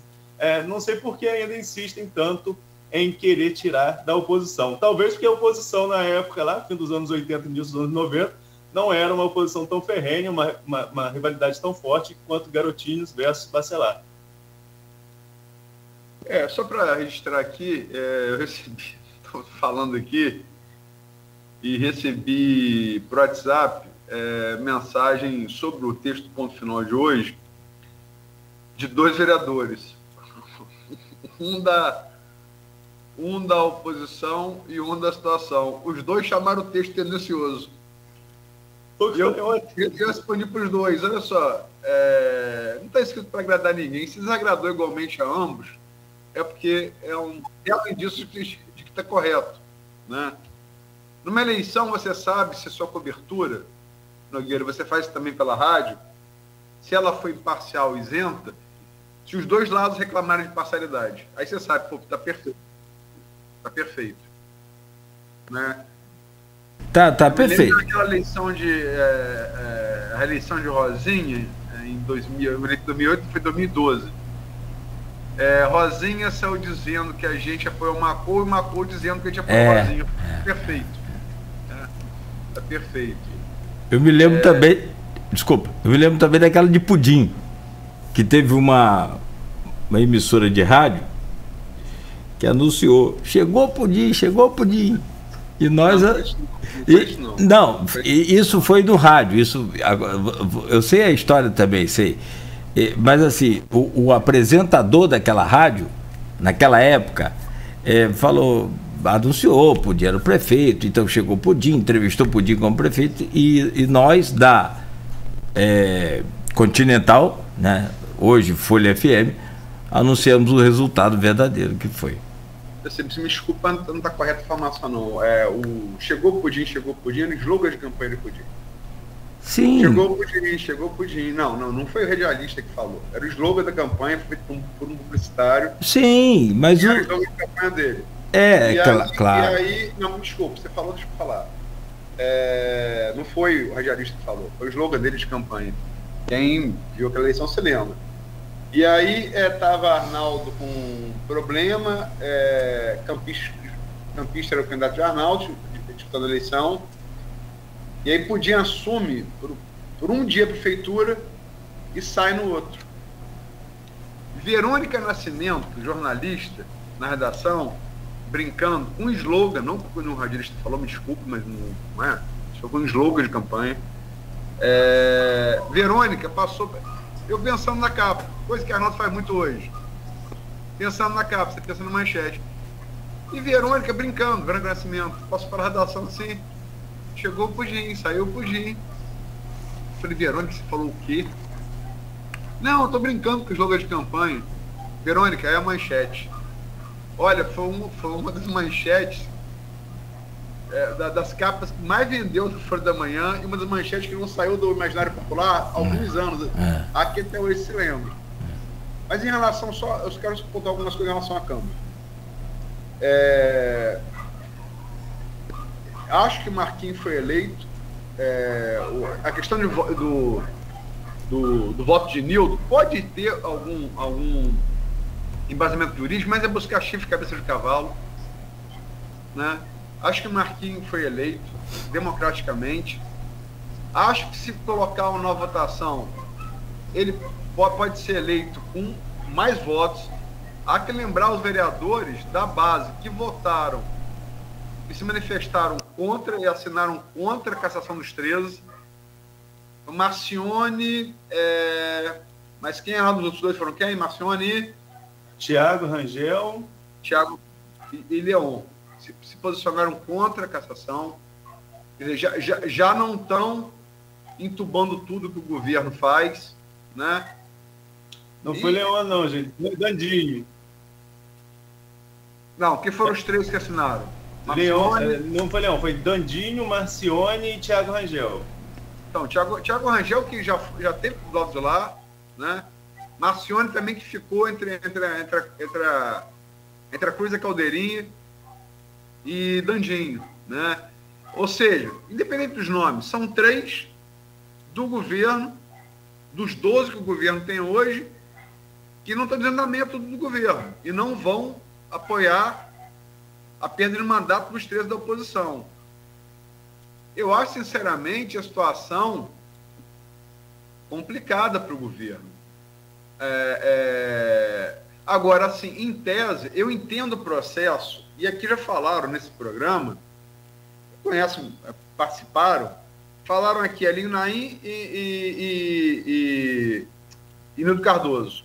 não sei por que ainda insistem tanto em querer tirar da oposição. Talvez porque a oposição na época, lá, fim dos anos 80 e início dos anos 90, não era uma oposição tão ferrenha, uma rivalidade tão forte quanto Garotinhos versus Bacelar. Só para registrar aqui, eu recebi, estou falando aqui, e recebi por WhatsApp mensagem sobre o texto do ponto final de hoje de 2 vereadores. Um da oposição e um da situação. Os 2 chamaram o texto tendencioso. Eu respondi para os 2, olha só, não está escrito para agradar ninguém. Se desagradou igualmente a ambos, é porque é um belo indício de que está correto, né? Numa eleição, você sabe se a sua cobertura, Nogueira, você faz também pela rádio, se ela foi imparcial, isenta, se os 2 lados reclamarem de parcialidade. Aí você sabe, pô, está perfeito. Está perfeito. Né? Tá perfeito. Aquela eleição a reeleição de Rosinha, em 2008, foi 2012. Rosinha saiu dizendo que a gente apoiou o Macou, e o Macou dizendo que a gente apoiou Rosinha. Perfeito. Tá perfeito. Eu me lembro também, desculpa, eu me lembro também daquela de Pudim, que teve uma emissora de rádio que anunciou, chegou Pudim. E nós... Não, isso foi do rádio, eu sei a história também, sei. Mas assim, o apresentador daquela rádio, naquela época, anunciou, Pudim era o prefeito, então chegou Pudim, entrevistou Pudim como prefeito, e nós da Continental, né, hoje Folha FM, anunciamos o resultado verdadeiro que foi. Você me desculpa, não está correta a informação, não. Chegou Pudim, era o slogan de campanha de Pudim. Sim. Chegou Pudim. Não foi o radialista que falou. Era o slogan da campanha, feito por um publicitário. Sim, mas era o slogan de campanha dele. Claro. E aí, não, desculpa, você falou, deixa eu falar. Não foi o radialista que falou, foi o slogan dele de campanha. Quem viu aquela eleição se lembra. E aí estava Arnaldo com problema, Campista era o candidato de Arnaldo, disputando a eleição, e aí Pudim assume por um dia a prefeitura e sai no outro. Verônica Nascimento, jornalista, na redação, brincando, com um slogan, não porque o radialista falou, me desculpe, mas não é, só com um slogan de campanha. Verônica passou, eu pensando na capa, coisa que Arnaldo faz muito hoje, pensando na capa, você pensa na manchete, e Verônica brincando, Verônica Nascimento, passou para a redação assim, chegou o Pudim, saiu o Pudim. Falei, Verônica, você falou o quê? Não, eu tô brincando com o slogan de campanha. Verônica, é a manchete. Olha, foi uma das manchetes das capas que mais vendeu no Folha da Manhã, e uma das manchetes que não saiu do imaginário popular há alguns anos. Aqui até hoje se lembra. Mas em relação eu quero contar algumas coisas em relação à Câmara. Acho que Marquinhos foi eleito. A questão do voto de Nildo pode ter algum embasamento jurídico, mas é buscar chifre e cabeça de cavalo, né? Acho que Marquinhos foi eleito democraticamente. Acho que se colocar uma nova votação, ele pode ser eleito com mais votos. Há que lembrar os vereadores da base que votaram e se manifestaram contra e assinaram contra a cassação dos 13. O Marcione, mas quem era dos outros 2 foram quem? Marcione e Tiago Rangel. Tiago e Leon se posicionaram contra a cassação. Quer dizer, já não estão entubando tudo que o governo faz, né? Não foi Leon, não, gente. Foi Dandinho. Não, que foram os 13 que assinaram? Leon, não foi Leon, foi Dandinho, Marcione e Tiago Rangel. Então, Thiago Rangel, que já teve do lado de lá, né? Marcione também, que ficou entre a Cruz e a Caldeirinha, e Dandinho, né? Ou seja, independente dos nomes, são 3 do governo, dos 12 que o governo tem hoje, que não estão dizendo amém a tudo do governo e não vão apoiar a perda de mandato dos 13 da oposição. Eu acho, sinceramente, a situação complicada para o governo. Agora, assim, em tese, eu entendo o processo, e aqui já falaram nesse programa, conhecem, participaram, falaram aqui Elinho Naim e Nildo Cardoso,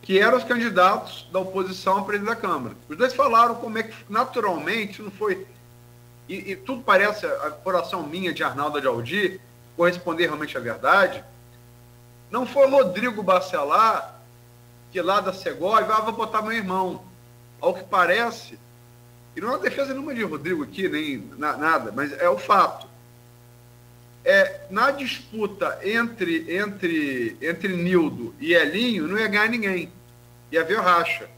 que eram os candidatos da oposição a presidente da Câmara. Os dois falaram como é que, naturalmente, não foi... E tudo parece, a apuração minha de Arnaldo de Aldir, corresponder realmente à verdade, não foi Rodrigo Bacelar, que lá da Segóvia, vou botar meu irmão. Ao que parece, e não é uma defesa nenhuma de Rodrigo aqui, nem nada, mas é o fato. Na disputa entre Nildo e Elinho, não ia ganhar ninguém. Ia haver racha.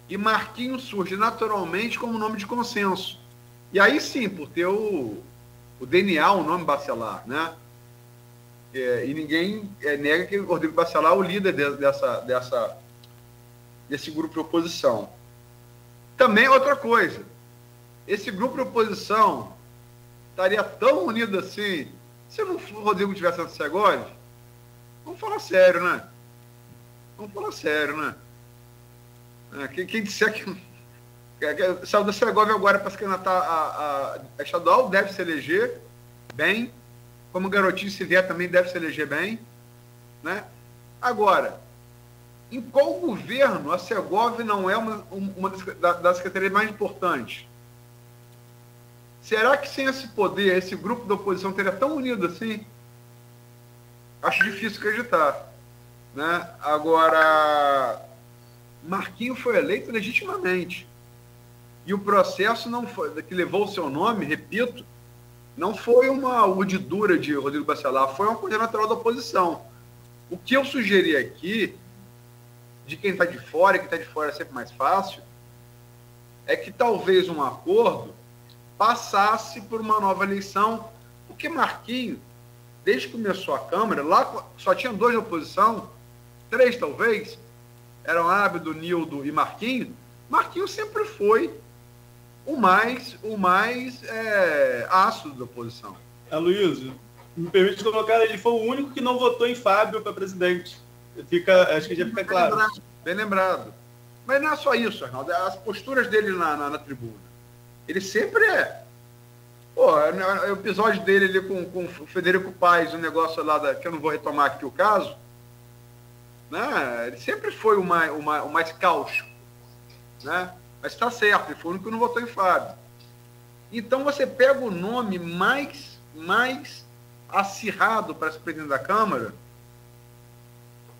E Marquinhos surge naturalmente como nome de consenso. E aí sim, por ter o DNA, o nome Bacelar, né? E ninguém nega que o Rodrigo Bacelar é o líder desse grupo de oposição. Também outra coisa, esse grupo de oposição estaria tão unido assim, se o Rodrigo tivesse na Segov, vamos falar sério, né? Quem disser que saiu da Segov agora para se candidatar a estadual, deve se eleger bem, como Garotinho se vier também deve se eleger bem, né? Agora, em qual governo a Segov não é uma das secretarias mais importantes? Será que sem esse poder, esse grupo da oposição teria tão unido assim? Acho difícil acreditar, né? Agora, Marquinho foi eleito legitimamente. E o processo não foi, que levou o seu nome, repito, não foi uma urdidura de Rodrigo Bacelar, foi uma coisa natural da oposição. O que eu sugeri aqui, de quem está de fora, e quem está de fora é sempre mais fácil, é que talvez um acordo passasse por uma nova eleição, porque Marquinho, desde que começou a Câmara, lá só tinha 2 de oposição, 3 talvez, eram Ábido, Nildo e Marquinho. Marquinho sempre foi o mais ácido da oposição. Aloysio, me permite colocar, ele foi o único que não votou em Fábio para presidente. Acho que já fica claro. Bem lembrado. Mas não é só isso, Arnaldo, as posturas dele na tribuna. Ele sempre o episódio dele ali com o Federico Paes, o negócio lá, que eu não vou retomar aqui o caso, né? Ele sempre foi o mais cáustico, né? Mas está certo, ele foi o único que não votou em Fábio. Então você pega o nome mais acirrado para ser presidente da Câmara,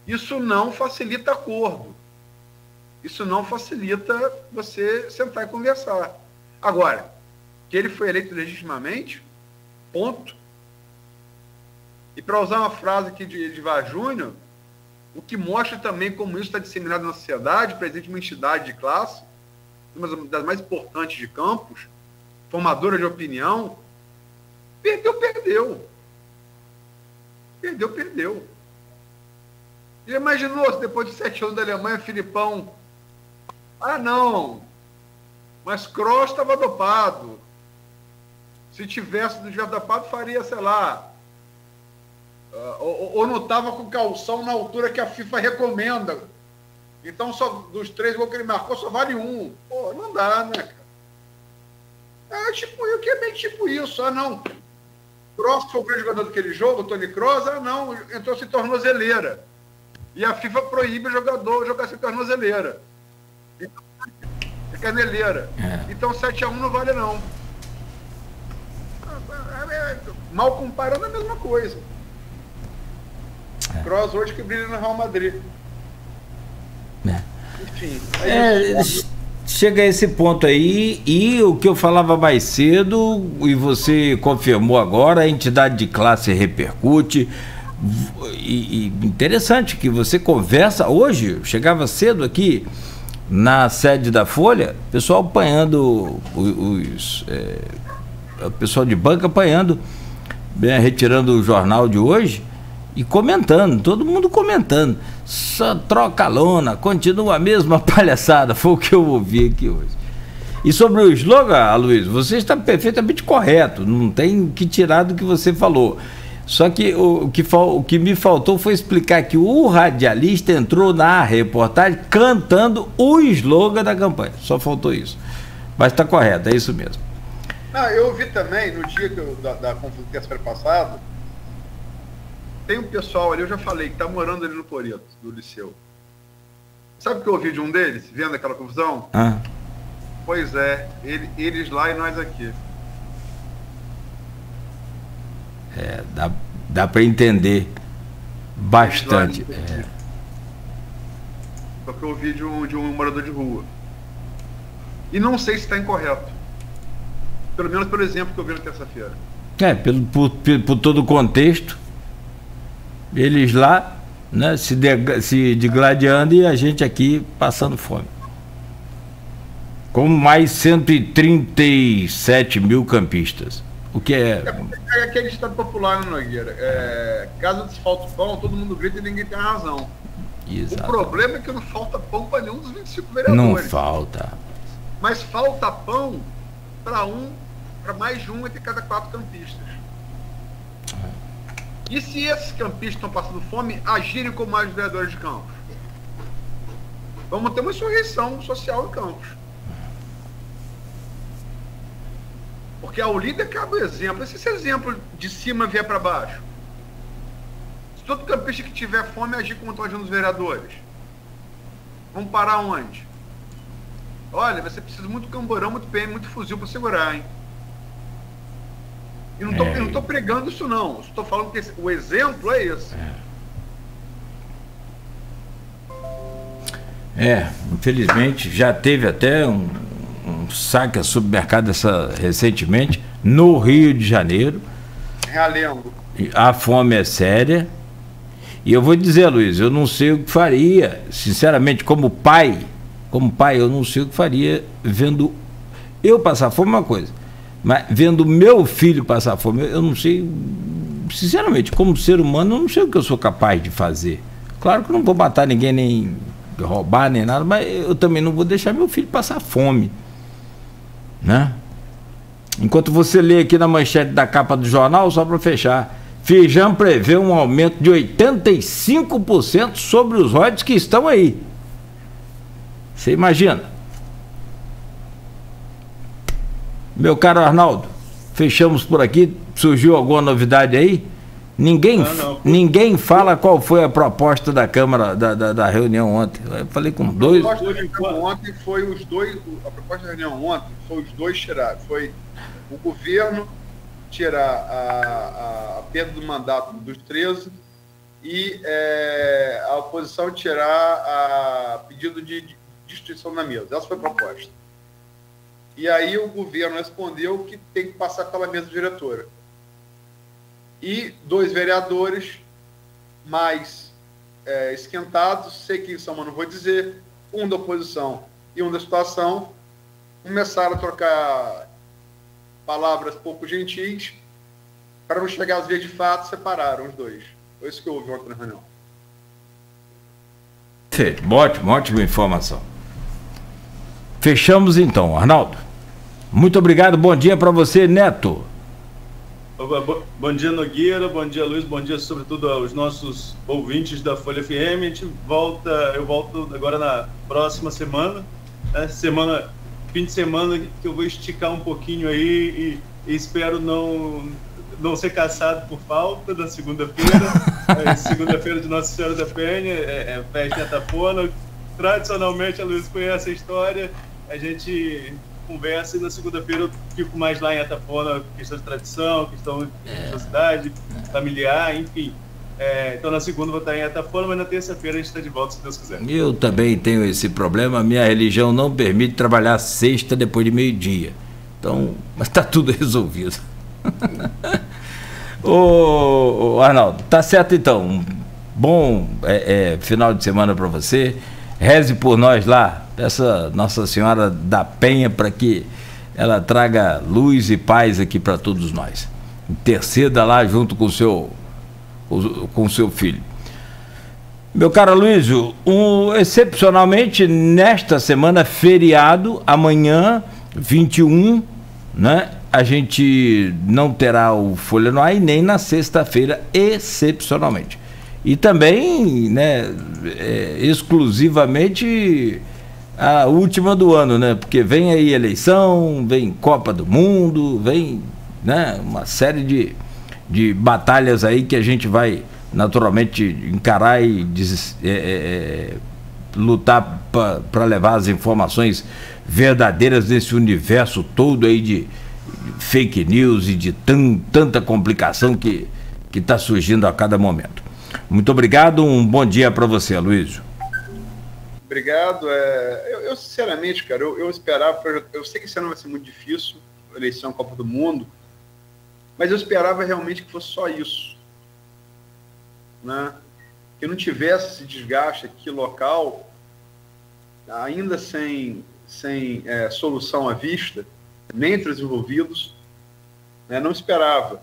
isso não facilita acordo. Isso não facilita você sentar e conversar. Agora, que ele foi eleito legitimamente, ponto. E para usar uma frase aqui de Edivar Júnior, o que mostra também como isso está disseminado na sociedade, presente de uma entidade de classe, uma das mais importantes de Campos, formadora de opinião, perdeu. Já imaginou se depois de 7 anos da Alemanha, Filipão, não, mas Kroos estava dopado. Se não tivesse dopado, faria, sei lá, ou não estava com calção na altura que a FIFA recomenda. Então, só dos 3 gols que ele marcou, só vale 1. Pô, não dá, né, cara? Eu que é bem tipo isso. Não. Kroos foi o grande jogador daquele jogo, o Toni Kroos, não, entrou sem tornozeleira. E a FIFA proíbe o jogador jogar sem tornozeleira. Então, é caneleira. Então 7-1 não vale, não. Mal comparando, é a mesma coisa. Kroos hoje que brilha no Real Madrid. Enfim. chega a esse ponto aí, e o que eu falava mais cedo, e você confirmou agora, a entidade de classe repercute, e interessante que você conversa, hoje, eu chegava cedo aqui, na sede da Folha, pessoal apanhando, o pessoal de banca apanhando, retirando o jornal de hoje, e comentando, todo mundo comentando, só troca a lona, continua a mesma palhaçada, foi o que eu ouvi aqui hoje. E sobre o slogan, Aloysio, você está perfeitamente correto, não tem que tirar do que você falou. Só que o que me faltou foi explicar que o radialista entrou na reportagem cantando o slogan da campanha, só faltou isso. Mas está correto, é isso mesmo. Eu ouvi também, no dia da confusão terça-feira passada, tem um pessoal ali, eu já falei, que está morando ali no Toreto, do Liceu. Sabe o que eu ouvi de um deles, vendo aquela confusão? Pois é, eles lá e nós aqui. Dá para entender bastante. Só que eu ouvi de um morador de rua. E não sei se está incorreto. Pelo menos pelo exemplo que eu vi na terça-feira. Por todo o contexto, eles lá, né, se digladiando e a gente aqui passando fome. Com mais 137 mil campistas. O que é aquele ditado popular, né, Nogueira? Caso falta pão, todo mundo grita e ninguém tem razão. Exato. O problema é que não falta pão para nenhum dos 25 vereadores. Não falta. Mas falta pão para mais de um entre cada 4 campistas. E se esses campistas estão passando fome, agirem como mais vereadores de Campos? Vamos ter uma insurreição social em Campos. Porque ao líder cabe o exemplo. E se esse exemplo de cima vier para baixo? Se todo campista que tiver fome agir como estão agindo os vereadores, vamos parar onde? Olha, você precisa muito camburão, muito PM, muito fuzil para segurar, hein? E não estou pregando isso, não. Estou falando que o exemplo é esse. Infelizmente, já teve até um saque a supermercado recentemente, no Rio de Janeiro. Realengo. A fome é séria. E eu vou dizer, Luiz, eu não sei o que faria, sinceramente, como pai, eu não sei o que faria vendo eu passar fome, uma coisa. Mas vendo meu filho passar fome, eu não sei, sinceramente, como ser humano, eu não sei o que eu sou capaz de fazer. Claro que eu não vou matar ninguém, nem roubar, nem nada, mas eu também não vou deixar meu filho passar fome, né? Enquanto você lê aqui na manchete da capa do jornal, só para fechar, Firjan prevê um aumento de 85% sobre os royalties que estão aí. Você imagina? Meu caro Arnaldo, fechamos por aqui. Surgiu alguma novidade aí? Ninguém fala qual foi a proposta da Câmara da reunião ontem. Eu falei com dois. A proposta da reunião ontem foi os dois. A proposta da reunião ontem foi os dois tirar. Foi o governo tirar a perda do mandato dos 13 e a oposição tirar a pedido de destituição na mesa. Essa foi a proposta. E aí o governo respondeu que tem que passar pela mesa diretora. E 2 vereadores mais esquentados, sei quem são, mas não vou dizer, um da oposição e um da situação, começaram a trocar palavras pouco gentis, para não chegar às vias de fato, separaram os dois. Foi isso que eu ouvi ontem na reunião. Ótima informação. Fechamos então, Arnaldo. Muito obrigado, bom dia para você, Neto. Bom dia, Nogueira, bom dia, Luiz, bom dia sobretudo aos nossos ouvintes da Folha FM. Eu volto agora na próxima semana, fim de semana que eu vou esticar um pouquinho aí e espero não ser caçado por falta da segunda-feira. Segunda-feira de Nossa Senhora da Penha, festa em Atafona. Tradicionalmente, a Luiz conhece a história, a gente conversa e na segunda-feira eu fico mais lá em Atafona, questão de tradição, questão de religiosidade, familiar, enfim. Então na segunda vou estar em Atafolha, mas na terça-feira a gente está de volta, se Deus quiser. Eu também tenho esse problema, minha religião não permite trabalhar sexta depois de meio-dia. Então, mas está tudo resolvido. Ô Arnaldo, tá certo então. Um bom final de semana para você. Reze por nós lá, essa Nossa Senhora da Penha, para que ela traga luz e paz aqui para todos nós. Interceda lá junto com o seu filho. Meu caro Aloysio, excepcionalmente nesta semana, feriado, amanhã, 21, né? A gente não terá o Folha no Ar e nem na sexta-feira, excepcionalmente. E também, né, exclusivamente a última do ano, né? Porque vem aí eleição, vem Copa do Mundo, vem, né, uma série de batalhas aí que a gente vai naturalmente encarar e lutar para levar as informações verdadeiras desse universo todo aí de fake news e de tanta complicação que está surgindo a cada momento. Muito obrigado, um bom dia para você, Aloysio. Obrigado. Eu sinceramente, cara, eu esperava, eu sei que esse ano vai ser muito difícil, eleição, Copa do Mundo, mas eu esperava realmente que fosse só isso, né? Que não tivesse esse desgaste aqui local, ainda sem solução à vista, nem entre os envolvidos, né? Não esperava.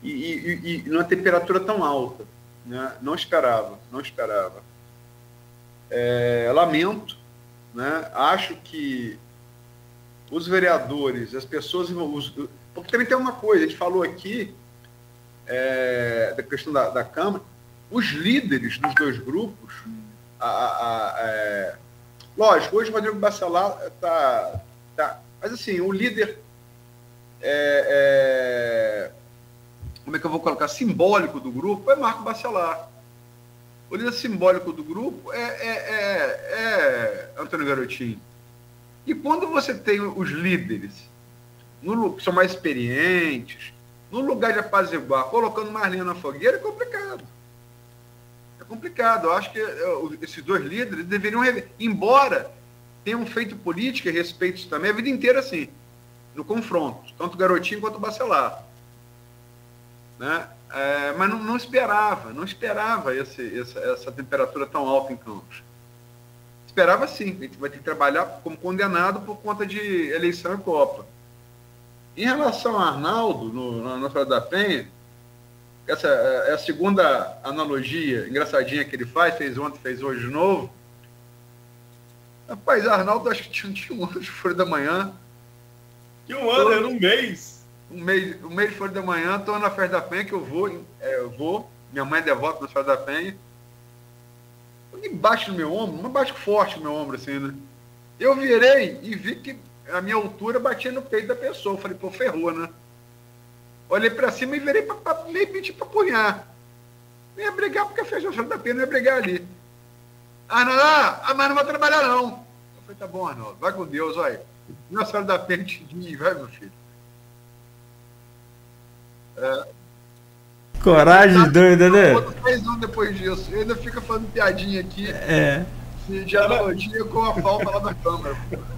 E numa temperatura tão alta, né? Não esperava. Lamento, né? Acho que os vereadores, as pessoas envolvidas, porque também tem uma coisa, a gente falou aqui da questão da Câmara, os líderes dos dois grupos, lógico, hoje o Rodrigo Bacelar tá, mas assim, o líder como é que eu vou colocar, simbólico do grupo é Marco Bacelar. O líder simbólico do grupo é Antônio Garotinho. E quando você tem os líderes que são mais experientes, no lugar de apaziguar, colocando mais lenha na fogueira, é complicado. Eu acho que esses dois líderes deveriam embora tenham feito política e respeito isso também a vida inteira assim, no confronto, tanto o Garotinho quanto o Bacelar. Né? Mas não esperava essa temperatura tão alta em Campos. Esperava sim, a gente vai ter que trabalhar como condenado por conta de eleição e Copa. Em relação a Arnaldo, na Folha da Penha, essa é a segunda analogia engraçadinha que ele fez ontem, fez hoje de novo. Rapaz, Arnaldo, acho que tinha um ano de Folha da Manhã. Que um ano, era um mês. Um mês de Folha da Manhã, estou na Folha da Penha, que eu vou, minha mãe é devota na Folha da Penha. Embaixo do meu ombro, mas baixo forte no meu ombro, assim, né? Eu virei e vi que a minha altura batia no peito da pessoa. Eu falei, pô, ferrou, né? Olhei pra cima e virei meio pedir pra punhar. Não ia brigar porque fez a Folha da Penha, não ia brigar ali. Arnaldo, mas não vai trabalhar, não. Eu falei, tá bom, Arnaldo, vai com Deus, olha. Na Folha da Penha te diz, vai, meu filho. Coragem doida, né? 3 anos depois disso. Eu ainda fica falando piadinha aqui. De analogia com a falta lá da Câmara.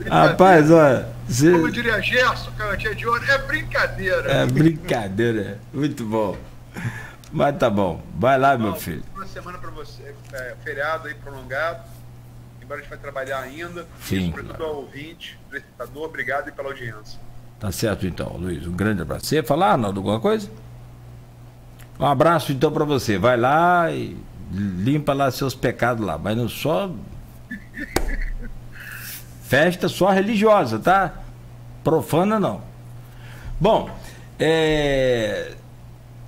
Rapaz, olha. Como diria Gerson, cantinha de ouro, é brincadeira. É brincadeira. Muito bom. Mas tá bom. Vai lá, meu filho. Uma semana para você. Feriado aí prolongado. Embora a gente vai trabalhar ainda. Sim. Sobretudo ao ouvinte, ao espectador, obrigado aí pela audiência. Tá certo então, Luiz. Um grande abraço. Você ia falar, Arnaldo, alguma coisa? Um abraço então para você. Vai lá e limpa lá seus pecados lá. Mas não só festa só religiosa, tá? Profana não. Bom,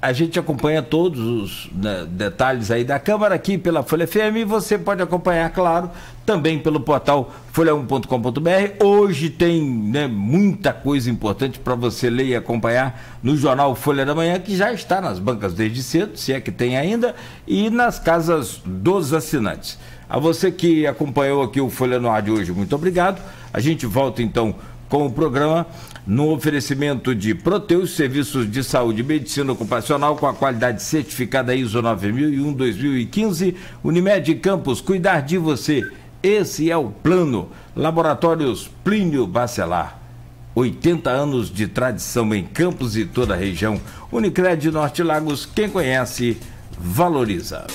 a gente acompanha todos os detalhes aí da Câmara aqui pela Folha FM e você pode acompanhar, claro, também pelo portal folha1.com.br. Hoje tem muita coisa importante para você ler e acompanhar no jornal Folha da Manhã, que já está nas bancas desde cedo, se é que tem ainda, e nas casas dos assinantes. A você que acompanhou aqui o Folha no Ar de hoje, muito obrigado. A gente volta então com o programa no oferecimento de Proteus, serviços de saúde e medicina ocupacional com a qualidade certificada ISO 9001-2015, Unimed Campos, cuidar de você. Esse é o plano. Laboratórios Plínio Bacelar. 80 anos de tradição em Campos e toda a região. Unicred Norte Lagos, quem conhece, valoriza.